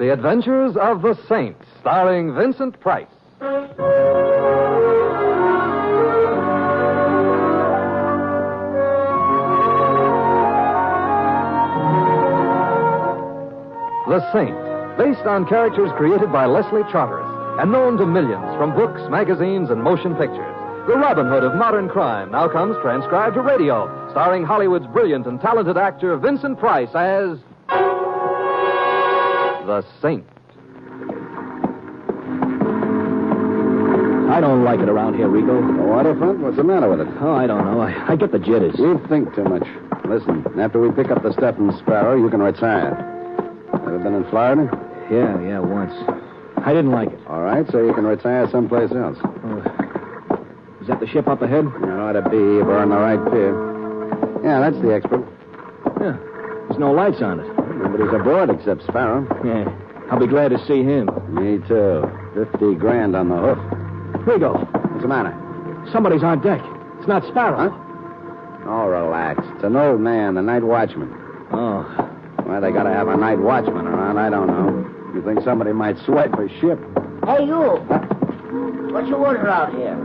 The Adventures of the Saint, starring Vincent Price. The Saint, based on characters created by Leslie Charteris and known to millions from books, magazines, and motion pictures. The Robin Hood of modern crime now comes transcribed to radio, starring Hollywood's brilliant and talented actor Vincent Price as the Saint. I don't like it around here, Rico. The waterfront? What's the matter with it? Oh, I don't know. I get the jitters. You think too much. Listen, after we pick up the stuff from Sparrow, you can retire. Ever been in Florida? Yeah, once. I didn't like it. All right, so you can retire someplace else. Is that the ship up ahead? You ought to be if we're on the right pier. Yeah, that's the expert. Yeah. There's no lights on it. Nobody's aboard except Sparrow. Yeah. I'll be glad to see him. Me too. $50,000 on the hoof. Rico. What's the matter? Somebody's on deck. It's not Sparrow. Huh? Oh, relax. It's an old man, the night watchman. Oh. Why they gotta have a night watchman around, I don't know. You think somebody might swipe a ship? Hey, you. What you want around here?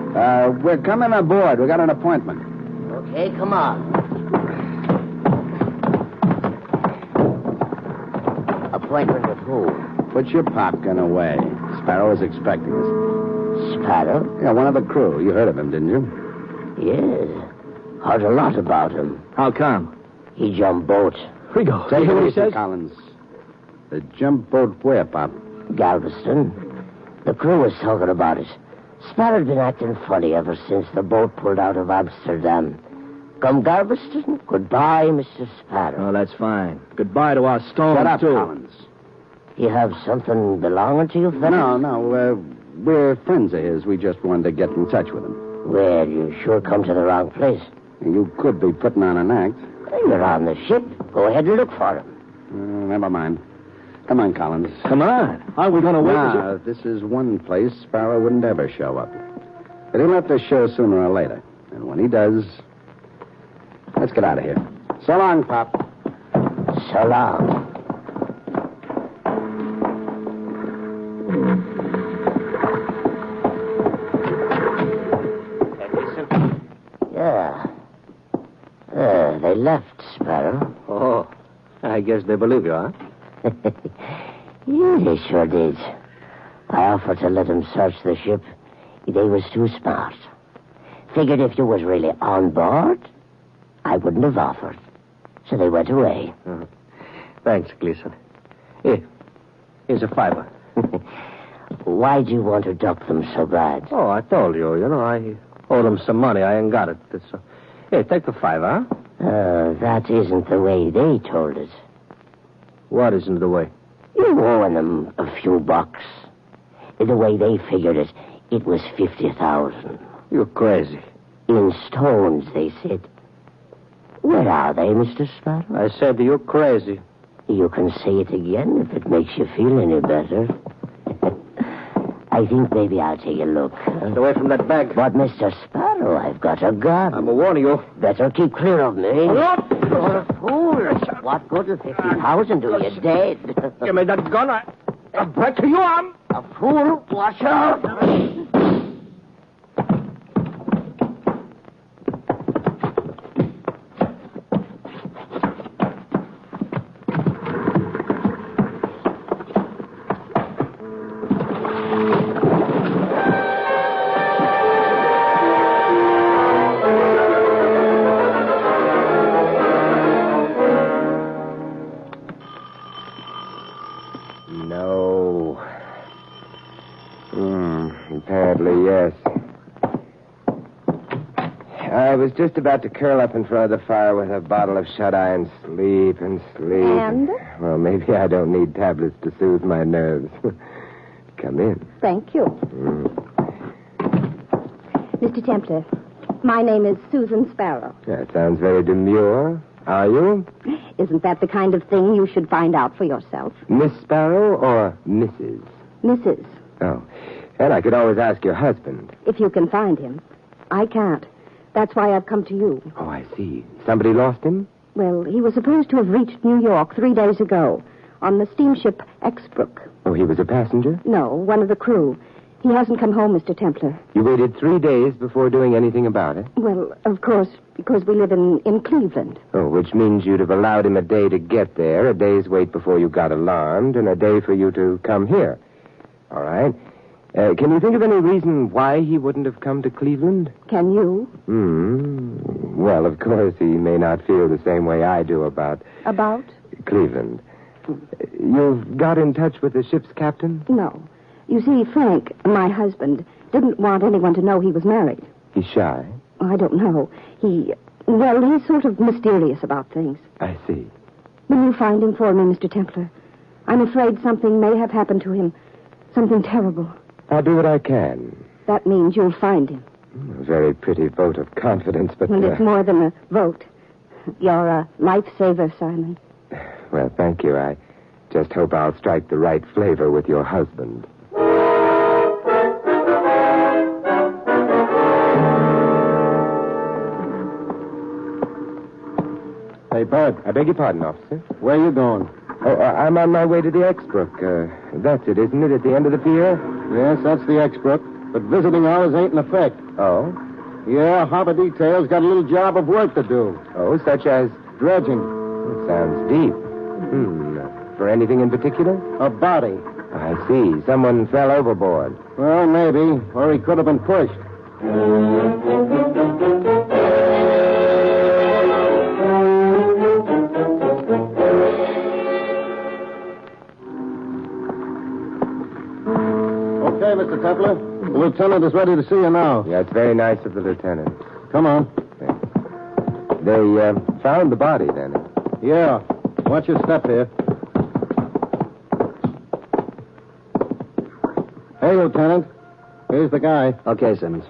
We're coming aboard. We got an appointment. Okay, come on. Appointment with who? Put your popgun away. Sparrow is expecting us. Sparrow? Yeah, one of the crew. You heard of him, didn't you? Yes. Heard a lot about him. How come? He jumped boat. Rico, Say you hear what he easy, says? Collins. The jump boat where, Pop? Galveston. The crew was talking about it. Sparrow's been acting funny ever since the boat pulled out of Amsterdam. Come Galveston, goodbye, Mr. Sparrow. Oh, that's fine. Goodbye to our stone, Shut up, too. Collins. You have something belonging to you, fellas? No. We're friends of his. We just wanted to get in touch with him. Well, you sure come to the wrong place. You could be putting on an act. You're on the ship. Go ahead and look for him. Never mind. Come on, Collins. Come on. Aren't we going to wait? This is one place Sparrow wouldn't ever show up. But he'll have to show sooner or later. And when he does, let's get out of here. So long, Pop. So long. Yeah. They left, Sparrow. Oh, I guess they believe you, huh? Yeah, they sure did. I offered to let them search the ship. They was too smart. Figured if you was really on board, I wouldn't have offered. So they went away. Thanks, Gleason. Here's a $5. Why'd you want to duck them so bad? Oh, I told you. I owe them some money. I ain't got it. Here, take the $5, huh? That isn't the way they told it. What isn't the way? You owing them a few bucks. The way they figured it, it was 50,000. You're crazy. In stones, they said. Where are they, Mr. Sparrow? I said you're crazy. You can say it again if it makes you feel any better. I think maybe I'll take a look. Get away from that bag. But, Mr. Sparrow, I've got a gun. I'm warning you. Better keep clear of me. What? You're a fool. What good will 50,000 do you dead? Give me that gun. I'll break your arm. A fool? Watch out. No. Apparently, yes. I was just about to curl up in front of the fire with a bottle of shut-eye and sleep and sleep. And? Well, maybe I don't need tablets to soothe my nerves. Come in. Thank you. Mr. Templar, my name is Susan Sparrow. That sounds very demure. Are you? Isn't that the kind of thing you should find out for yourself? Miss Sparrow or Mrs.? Mrs. Oh. And I could always ask your husband. If you can find him. I can't. That's why I've come to you. Oh, I see. Somebody lost him? Well, he was supposed to have reached New York 3 days ago. on the steamship Exbrook. Oh, he was a passenger? No, one of the crew. He hasn't come home, Mr. Templar. You waited 3 days before doing anything about it? Well, of course, because we live in Cleveland. Oh, which means you'd have allowed him a day to get there, a day's wait before you got alarmed, and a day for you to come here. All right. Can you think of any reason why he wouldn't have come to Cleveland? Can you? Well, of course, he may not feel the same way I do about... About? Cleveland. You've got in touch with the ship's captain? No. You see, Frank, my husband, didn't want anyone to know he was married. He's shy? I don't know. He's sort of mysterious about things. I see. Will you find him for me, Mr. Templar? I'm afraid something may have happened to him. Something terrible. I'll do what I can. That means you'll find him. A very pretty vote of confidence, but... Well, it's more than a vote. You're a lifesaver, Simon. Well, thank you. I just hope I'll strike the right flavor with your husband. Hey, Bud. I beg your pardon, officer. Where you going? Oh, I'm on my way to the Exbrook. That's it, isn't it, at the end of the pier? Yes, that's the Exbrook. But visiting hours ain't in effect. Oh? Yeah, Harbor Detail's got a little job of work to do. Oh, such as... Dredging. Sounds deep. For anything in particular? A body. I see. Someone fell overboard. Well, maybe. Or he could have been pushed. Okay, Mr. Templar. The lieutenant is ready to see you now. Yeah, it's very nice of the lieutenant. Come on. They found the body, then? Yeah. Watch your step here. Hey, Lieutenant. Here's the guy. Okay, Simmons.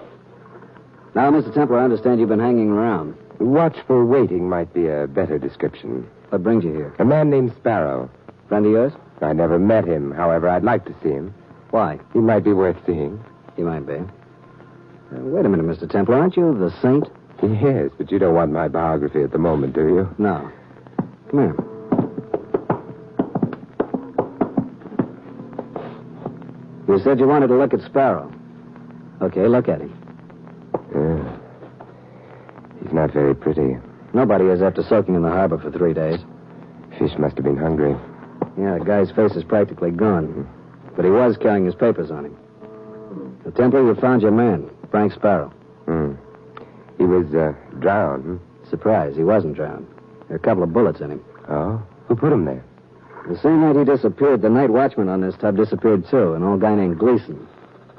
Now, Mr. Templar, I understand you've been hanging around. Watchful waiting might be a better description. What brings you here? A man named Sparrow. Friend of yours? I never met him. However, I'd like to see him. Why? He might be worth seeing. He might be. Wait a minute, Mr. Templar. Aren't you the saint? Yes, but you don't want my biography at the moment, do you? No. Come here. You said you wanted to look at Sparrow. Okay, look at him. Yeah. He's not very pretty. Nobody is after soaking in the harbor for 3 days. Fish must have been hungry. Yeah, the guy's face is practically gone. But he was carrying his papers on him. The Templar, you found your man, Frank Sparrow. He was drowned. Surprise, he wasn't drowned. There are a couple of bullets in him. Oh? Who put him there? The same night he disappeared, the night watchman on this tub disappeared, too, an old guy named Gleason.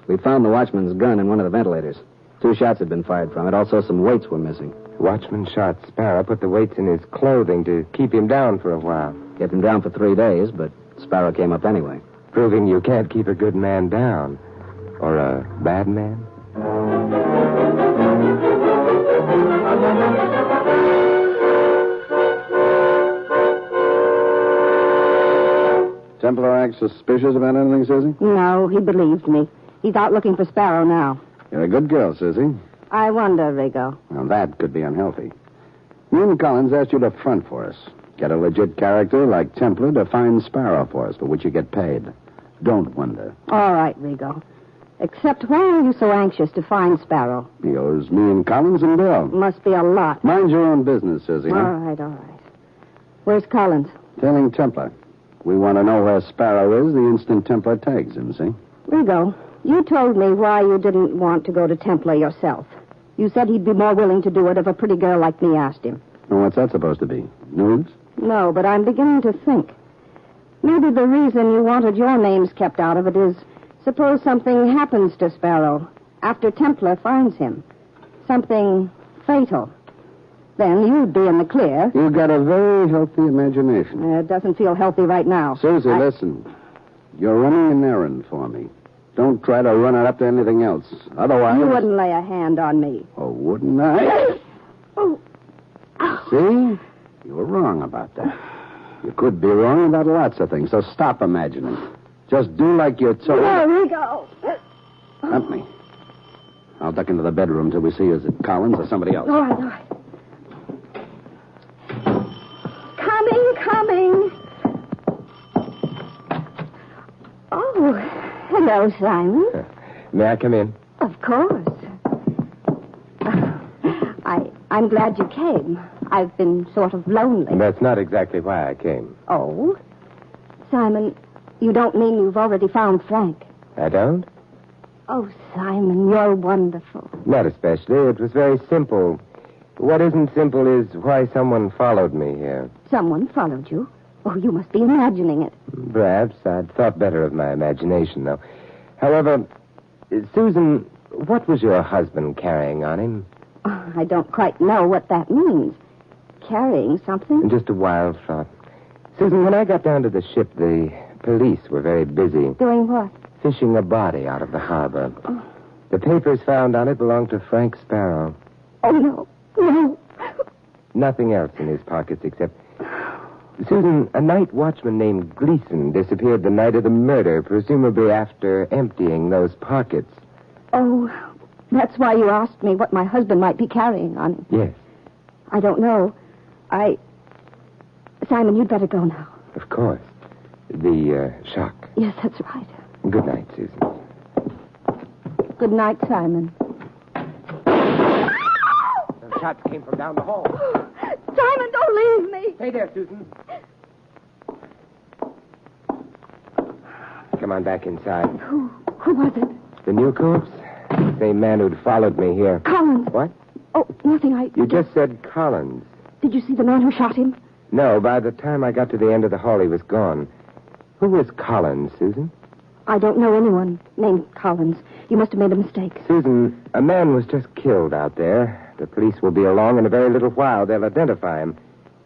We found the watchman's gun in one of the ventilators. 2 shots had been fired from it. Also, some weights were missing. The watchman shot Sparrow, put the weights in his clothing to keep him down for a while. Kept him down for 3 days, but Sparrow came up anyway. Proving you can't keep a good man down. Or a bad man? Templar acts suspicious about anything, Susie? No, he believed me. He's out looking for Sparrow now. You're a good girl, Susie. I wonder, Rigo. Now, that could be unhealthy. Me and Collins asked you to front for us. Get a legit character like Templar to find Sparrow for us, for which you get paid. Don't wonder. All right, Rigo. Except why are you so anxious to find Sparrow? He owes me and Collins and Bill. Must be a lot. Mind your own business, Susie. All right. Where's Collins? Tailing Templar. We want to know where Sparrow is the instant Templar tags him, see? Rigo, you told me why you didn't want to go to Templar yourself. You said he'd be more willing to do it if a pretty girl like me asked him. Well, what's that supposed to be? Nudes? No, but I'm beginning to think. Maybe the reason you wanted your names kept out of it is, suppose something happens to Sparrow after Templar finds him. Something fatal. Then you'd be in the clear. You've got a very healthy imagination. It doesn't feel healthy right now. Susie, listen. You're running an errand for me. Don't try to run it up to anything else. Otherwise... You wouldn't lay a hand on me. Oh, wouldn't I? Oh. See? You were wrong about that. You could be wrong about lots of things, so stop imagining. Just do like you're told. There we go. Help me. I'll duck into the bedroom till we see is it Collins or somebody else. All right. Coming. Hello, Simon. May I come in? Of course. I'm glad you came. I've been sort of lonely. That's not exactly why I came. Oh? Simon, you don't mean you've already found Frank? I don't? Oh, Simon, you're wonderful. Not especially. It was very simple. What isn't simple is why someone followed me here. Someone followed you? Oh, you must be imagining it. Perhaps. I'd thought better of my imagination, though. However, Susan, what was your husband carrying on him? Oh, I don't quite know what that means. Carrying something? Just a wild thought. Susan, when I got down to the ship, the police were very busy. Doing what? Fishing a body out of the harbor. Oh. The papers found on it belonged to Frank Sparrow. Oh, no. No. Nothing else in his pockets except... Susan, a night watchman named Gleason disappeared the night of the murder, presumably after emptying those pockets. Oh, that's why you asked me what my husband might be carrying on him. Yes. I don't know. Simon, you'd better go now. Of course. The shock. Yes, that's right. Good night, Susan. Good night, Simon. The shots came from down the hall. Simon, don't leave me. Stay there, Susan. Come on back inside. Who was it? The new corpse? The same man who'd followed me here. Collins. What? Oh, nothing. You just said Collins. Did you see the man who shot him? No, by the time I got to the end of the hall, he was gone. Who was Collins, Susan? I don't know anyone named Collins. You must have made a mistake. Susan, a man was just killed out there. The police will be along in a very little while. They'll identify him.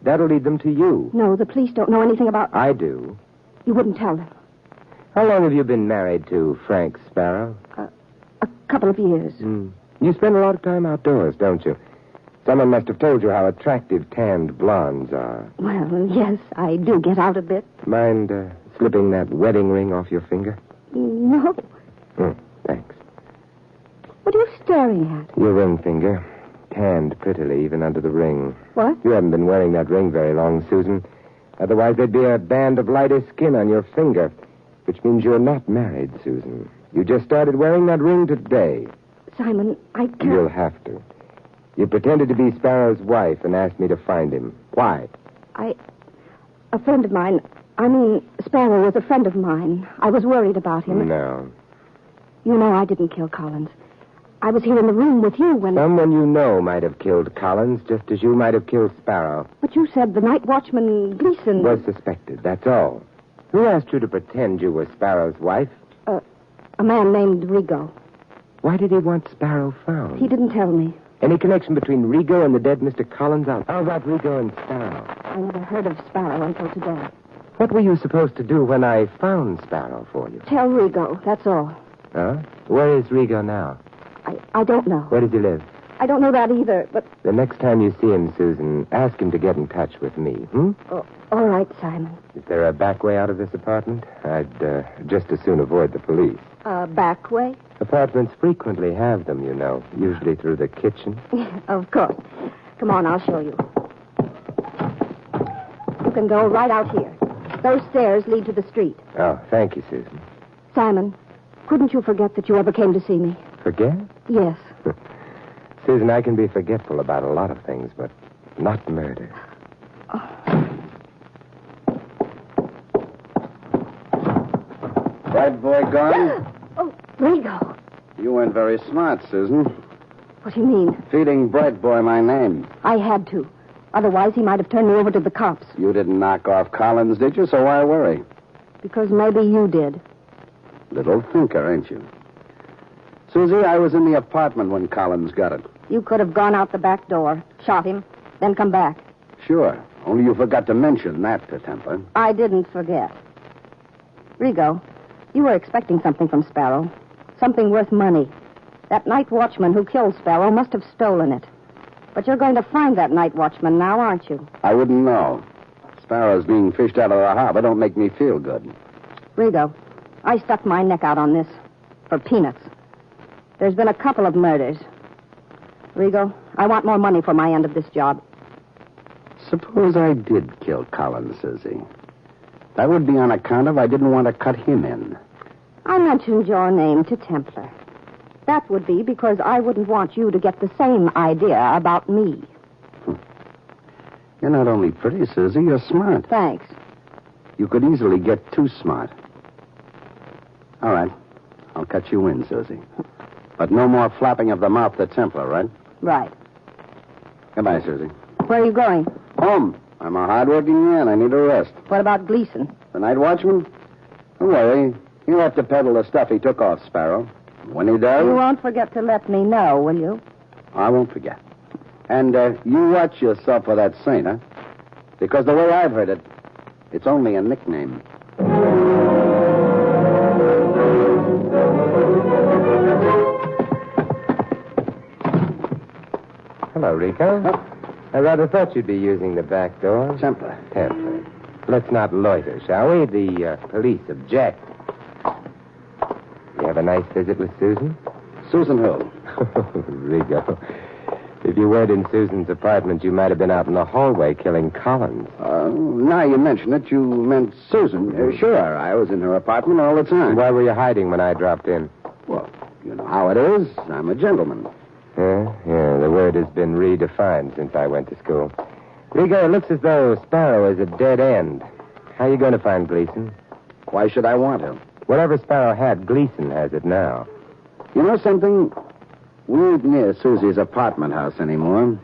That'll lead them to you. No, the police don't know anything about... I do. You wouldn't tell them? How long have you been married to Frank Sparrow? A couple of years. You spend a lot of time outdoors, don't you? Someone must have told you how attractive tanned blondes are. Well, yes, I do get out a bit. Mind slipping that wedding ring off your finger? No. Thanks. What are you staring at? Your ring finger. Tanned prettily, even under the ring. What? You haven't been wearing that ring very long, Susan. Otherwise, there'd be a band of lighter skin on your finger, which means you're not married, Susan. You just started wearing that ring today. Simon, I can't... You'll have to. You pretended to be Sparrow's wife and asked me to find him. Why? A friend of mine... Sparrow was a friend of mine. I was worried about him. No. You know I didn't kill Collins. I was here in the room with you when... Someone you know might have killed Collins, just as you might have killed Sparrow. But you said the night watchman, Gleason... Was suspected, that's all. Who asked you to pretend you were Sparrow's wife? A man named Rigo. Why did he want Sparrow found? He didn't tell me. Any connection between Rigo and the dead Mr. Collins? How about Rigo and Sparrow? I never heard of Sparrow until today. What were you supposed to do when I found Sparrow for you? Tell Rigo, that's all. Huh? Where is Rigo now? I don't know. Where does he live? I don't know that either, but... The next time you see him, Susan, ask him to get in touch with me, Oh, all right, Simon. Is there a back way out of this apartment? I'd just as soon avoid the police. Back way? Apartments frequently have them, you know, usually through the kitchen. Of course. Come on, I'll show you. You can go right out here. Those stairs lead to the street. Oh, thank you, Susan. Simon, couldn't you forget that you ever came to see me? Forget? Yes. Susan, I can be forgetful about a lot of things, but not murder. Bright boy gone? Oh, Rigo. You weren't very smart, Susan. What do you mean? Feeding Bright boy my name. I had to. Otherwise, he might have turned me over to the cops. You didn't knock off Collins, did you? So why worry? Because maybe you did. Little thinker, ain't you? Susie, I was in the apartment when Collins got it. You could have gone out the back door, shot him, then come back. Sure. Only you forgot to mention that to Templar. I didn't forget. Rigo, you were expecting something from Sparrow. Something worth money. That night watchman who killed Sparrow must have stolen it. But you're going to find that night watchman now, aren't you? I wouldn't know. Sparrows being fished out of the harbor don't make me feel good. Rigo, I stuck my neck out on this. For peanuts. There's been a couple of murders. Rigo, I want more money for my end of this job. Suppose I did kill Collins, Susie. That would be on account of I didn't want to cut him in. I mentioned your name to Templar. That would be because I wouldn't want you to get the same idea about me. You're not only pretty, Susie, you're smart. Thanks. You could easily get too smart. All right. I'll cut you in, Susie. But no more flapping of the mouth to Templar, right? Right. Goodbye, Susie. Where are you going? Home. I'm a hard-working man. I need a rest. What about Gleason? The night watchman? Don't worry. He'll have to peddle the stuff he took off Sparrow. When he does... You won't forget to let me know, will you? I won't forget. And you watch yourself for that saint, huh? Because the way I've heard it, it's only a nickname. Hello, Rico. Huh? I rather thought you'd be using the back door. Templar. Templar. Let's not loiter, shall we? The police object. You have a nice visit with Susan? Susan who? Rico. If you weren't in Susan's apartment, you might have been out in the hallway killing Collins. Now you mention it, you meant Susan. Sure, I was in her apartment all the time. Why were you hiding when I dropped in? Well, you know how it is. I'm a gentleman. Yeah, the word has been redefined since I went to school. Rico, it looks as though Sparrow is a dead end. How are you going to find Gleason? Why should I want him? Whatever Sparrow had, Gleason has it now. You know something? We ain't near Susie's apartment house anymore.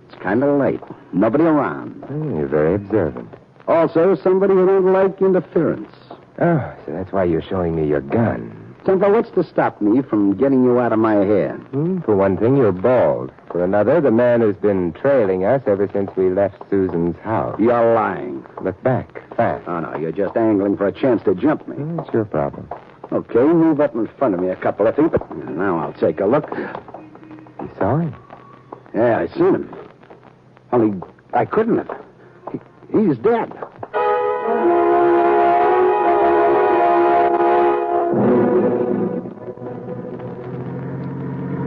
It's kind of late. Nobody around. You're very observant. Also, somebody who don't like interference. Oh, so that's why you're showing me your gun. Templar, what's to stop me from getting you out of my hair? For one thing, you're bald. For another, the man who's been trailing us ever since we left Susan's house. You're lying. Look back, fast. Oh, no, you're just angling for a chance to jump me. It's your problem. Okay, move up in front of me a couple of feet. Now I'll take a look. You saw him? Yeah, I seen him. Only I couldn't have. He's dead.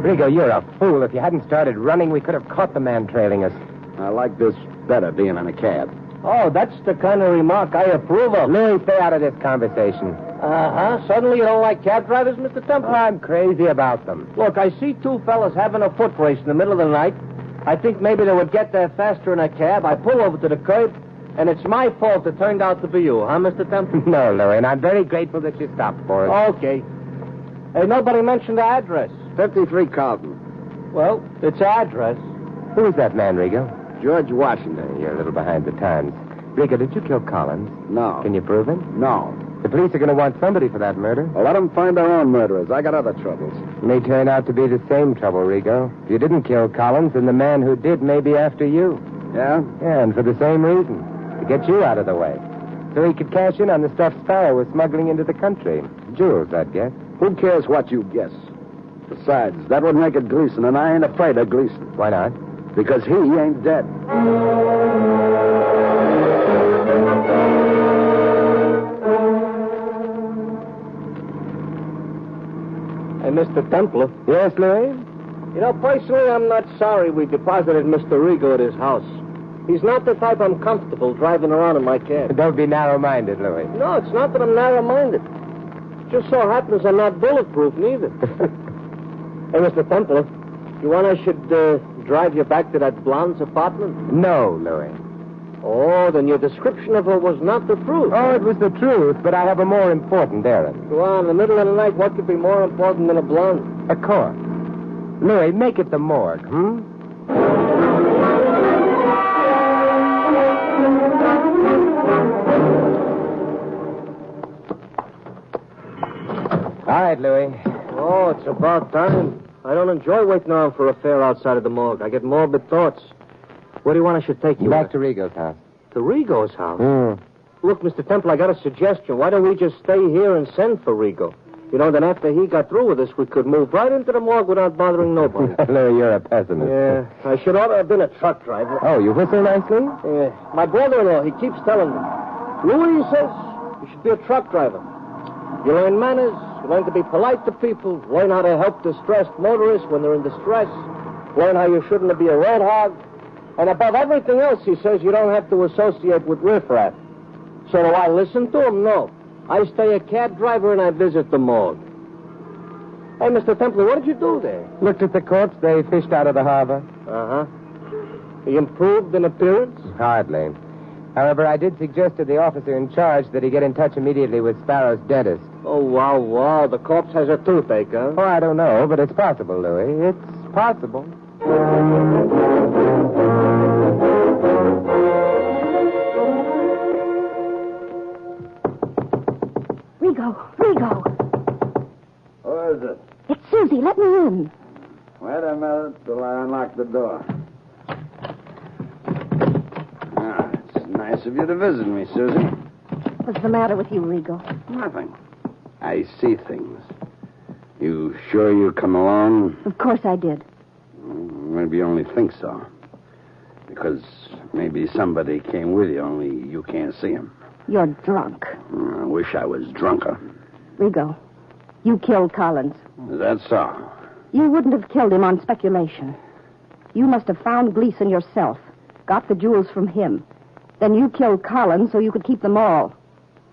Rigo, you're a fool. If you hadn't started running, we could have caught the man trailing us. I like this better, being in a cab. Oh, that's the kind of remark I approve of. Louis, stay out of this conversation. Uh-huh. Suddenly you don't like cab drivers, Mr. Temple? I'm crazy about them. Look, I see two fellas having a foot race in the middle of the night. I think maybe they would get there faster in a cab. I pull over to the curb, and it's my fault it turned out to be you, huh, Mr. Temple? No, Louis, and I'm very grateful that you stopped for us. Okay. Hey, nobody mentioned the address. 53 Carlton. Well, it's address. Who is that man, Rigo? George Washington. You're a little behind the times. Rigo, did you kill Collins? No. Can you prove it? No. The police are going to want somebody for that murder. Well, let them find their own murderers. I got other troubles. It may turn out to be the same trouble, Rigo. If you didn't kill Collins, then the man who did may be after you. Yeah? Yeah, and for the same reason. To get you out of the way. So he could cash in on the stuff Sparrow was smuggling into the country. Jewels, I'd guess. Who cares what you guess? Besides, that would make it Gleason, and I ain't afraid of Gleason. Why not? Because he ain't dead. Hey, Mr. Templar. Yes, Louis? You know, personally, I'm not sorry we deposited Mr. Rigo at his house. He's not the type I'm comfortable driving around in my cab. Don't be narrow-minded, Louis. No, it's not that I'm narrow-minded. Just so happens I'm not bulletproof, neither. Hey, Mr. Templar, you want I should drive you back to that blonde's apartment? No, Louis. Oh, then your description of her was not the truth. Oh, it was the truth, but I have a more important errand. Go on, in the middle of the night, what could be more important than a blonde? A corpse. Louis, make it the morgue, All right, Louis. Oh, it's about time. I don't enjoy waiting around for a fare outside of the morgue. I get morbid thoughts. Where do you want I should take you? Back to Rigo's house. To Rigo's house? Look, Mr. Temple, I got a suggestion. Why don't we just stay here and send for Rigo? You know, then after he got through with us, we could move right into the morgue without bothering nobody. Louis, you're a pessimist. Yeah, I should ought to have been a truck driver. Oh, you whistle nicely? Yeah. My brother-in-law, he keeps telling me, Louis, he says, you should be a truck driver. You learn manners, you learn to be polite to people, learn how to help distressed motorists when they're in distress, learn how you shouldn't be a road hog, and above everything else, he says, you don't have to associate with riffraff. So do I listen to him? No. I stay a cab driver and I visit the morgue. Hey, Mr. Templer, what did you do there? Looked at the corpse they fished out of the harbor. Uh-huh. He improved in appearance? Hardly. However, I did suggest to the officer in charge that he get in touch immediately with Sparrow's dentist. Oh, wow. The corpse has a toothache, huh? Oh, I don't know, but it's possible, Louis. It's possible. Rigo. Who is it? It's Susie. Let me in. Wait a minute till I unlock the door. It's nice of you to visit me, Susie. What's the matter with you, Rigo? Nothing. I see things. You sure you come alone? Of course I did. Maybe you only think so. Because maybe somebody came with you, only you can't see him. You're drunk. I wish I was drunker. Rigo, you killed Collins. That's so. You wouldn't have killed him on speculation. You must have found Gleason yourself, got the jewels from him. Then you killed Collins so you could keep them all.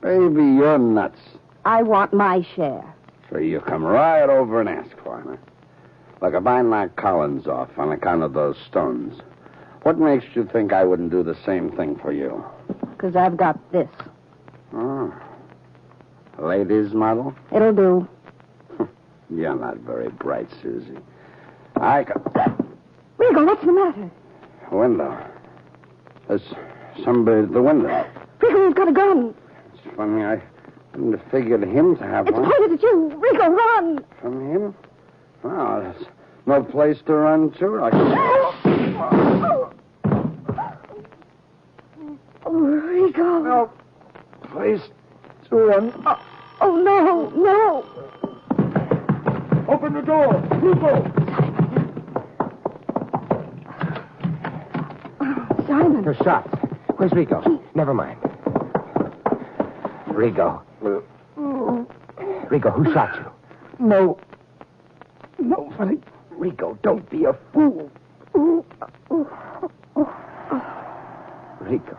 Baby, you're nuts. I want my share. So you come right over and ask for him. Like if I knock Collins off on account of those stones. What makes you think I wouldn't do the same thing for you? Because I've got this. Oh. Ladies' model? It'll do. You're not very bright, Susie. I got... Rigo, what's the matter? Window. There's somebody at the window. Rigo, you've got a gun. It's funny, I wouldn't have figured him to have It's one. pointed at you. Rigo, run. From him? Well, there's no place to run to. Oh, Rigo. No place to run. Oh, no. Open the door. Rigo. Simon. Those shots. Where's Rigo? Never mind. Rigo. Rigo, who shot you? No, Nobody. Rigo, don't be a fool. Rigo.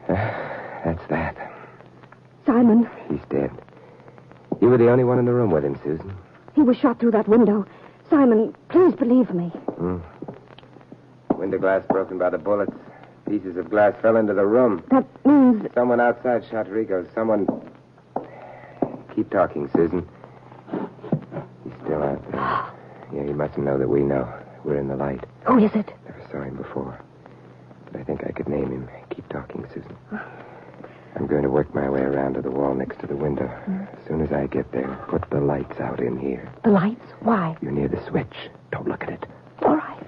That's that. Simon. He's dead. You were the only one in the room with him, Susan. He was shot through that window. Simon, please believe me. Window glass broken by the bullets. Pieces of glass fell into the room. That means... Someone outside shot Rigo. Someone... Keep talking, Susan. He's still out there. Yeah, he mustn't know that we know. We're in the light. Who is it? Never saw him before. But I think I could name him. Keep talking, Susan. I'm going to work my way around to the wall next to the window. As soon as I get there, put the lights out in here. The lights? Why? You're near the switch. Don't look at it. All right.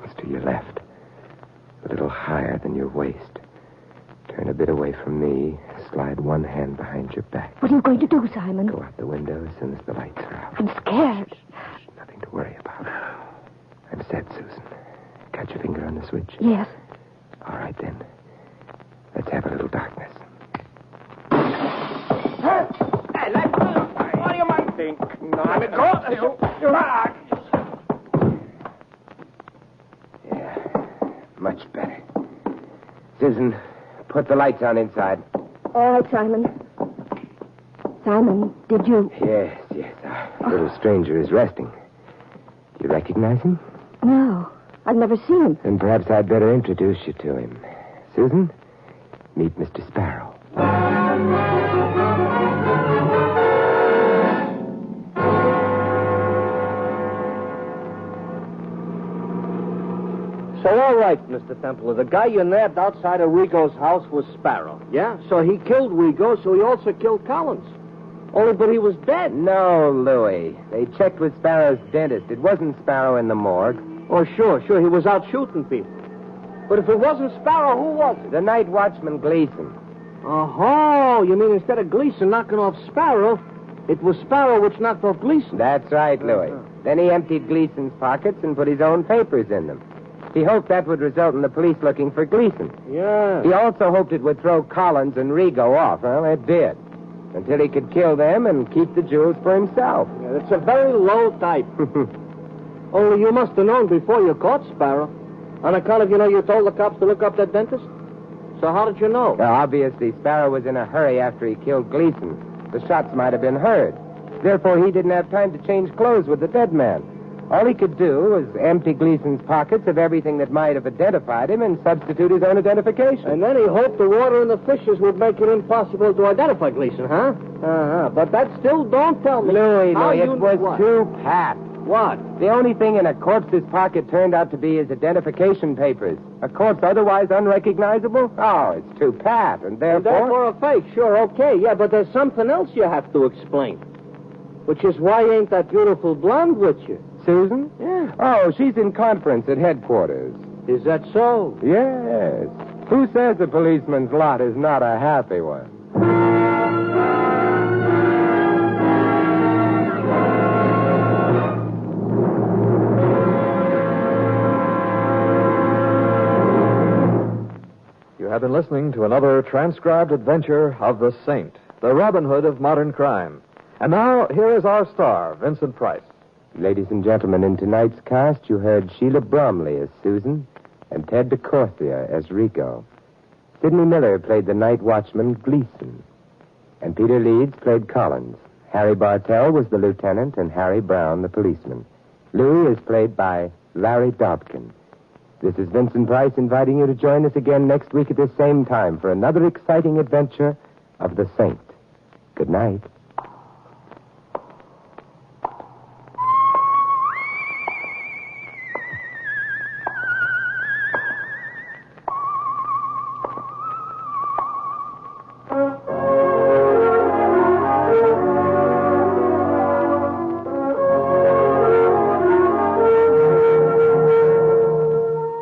It's to your left. A little higher than your waist. Turn a bit away from me. Slide one hand behind your back. What are you going to do, Simon? Go out the window as soon as the lights are out. I'm scared. Nothing to worry about. I'm set, Susan. Got your finger on the switch? Yes. All right, then. Let's have a little darkness. Hey, let's go. What do you might think? Not at all. Yeah, much better. Susan, put the lights on inside. All right, Simon. Simon, did you... Yes. Our little stranger is resting. You recognize him? No, I've never seen him. Then perhaps I'd better introduce you to him. Susan, meet Mr. Sparrow. So, all right, Mr. Templar. The guy you nabbed outside of Rigo's house was Sparrow. Yeah? So he killed Rigo, so he also killed Collins. Only, but he was dead. No, Louis. They checked with Sparrow's dentist. It wasn't Sparrow in the morgue. Oh, sure. He was out shooting people. But if it wasn't Sparrow, who was it? The night watchman, Gleason. Oh, you mean instead of Gleason knocking off Sparrow, it was Sparrow which knocked off Gleason? That's right, Louis. Then he emptied Gleason's pockets and put his own papers in them. He hoped that would result in the police looking for Gleason. Yeah. He also hoped it would throw Collins and Rigo off. Well, it did. Until he could kill them and keep the jewels for himself. Yeah, it's a very low type. Only you must have known before you caught Sparrow. On account of, you told the cops to look up that dentist. So how did you know? Obviously, Sparrow was in a hurry after he killed Gleason. The shots might have been heard. Therefore, he didn't have time to change clothes with the dead man. All he could do was empty Gleason's pockets of everything that might have identified him and substitute his own identification. And then he hoped the water and the fishes would make it impossible to identify Gleason, huh? Uh-huh. But that still don't tell me. Louis, it was too pat. What? The only thing in a corpse's pocket turned out to be his identification papers. A corpse otherwise unrecognizable? Oh, it's too pat, and therefore... a fake, sure, okay. Yeah, but there's something else you have to explain. Which is why ain't that beautiful blonde with you? Susan? Yeah. Oh, she's in conference at headquarters. Is that so? Yes. Who says a policeman's lot is not a happy one? You have been listening to another transcribed adventure of the Saint, the Robin Hood of modern crime. And now, here is our star, Vincent Price. Ladies and gentlemen, in tonight's cast, you heard Sheila Bromley as Susan and Ted DeCorsia as Rico. Sidney Miller played the night watchman Gleason, and Peter Leeds played Collins. Harry Bartell was the lieutenant, and Harry Brown the policeman. Louis is played by Larry Dobkin. This is Vincent Price inviting you to join us again next week at this same time for another exciting adventure of the Saint. Good night.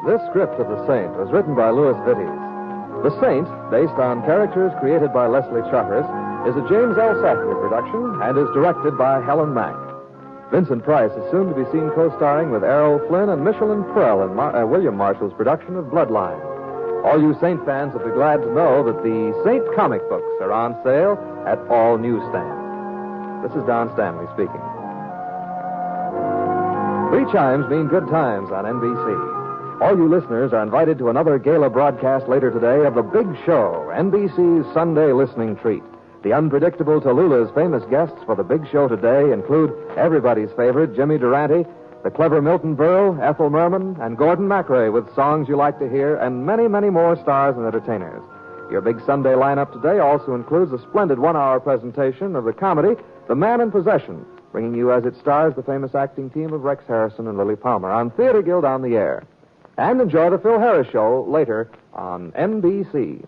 This script of The Saint was written by Louis Vittes. The Saint, based on characters created by Leslie Charteris, is a James L. Sackler production and is directed by Helen Mack. Vincent Price is soon to be seen co-starring with Errol Flynn and Michelin Prell in William Marshall's production of Bloodline. All you Saint fans will be glad to know that the Saint comic books are on sale at all newsstands. This is Don Stanley speaking. 3 chimes mean good times on NBC. All you listeners are invited to another gala broadcast later today of The Big Show, NBC's Sunday listening treat. The unpredictable Tallulah's famous guests for The Big Show today include everybody's favorite Jimmy Durante, the clever Milton Berle, Ethel Merman, and Gordon MacRae with songs you like to hear, and many, many more stars and entertainers. Your big Sunday lineup today also includes a splendid 1-hour presentation of the comedy The Man in Possession, bringing you as it stars the famous acting team of Rex Harrison and Lily Palmer on Theater Guild on the Air. And enjoy the Phil Harris Show later on NBC.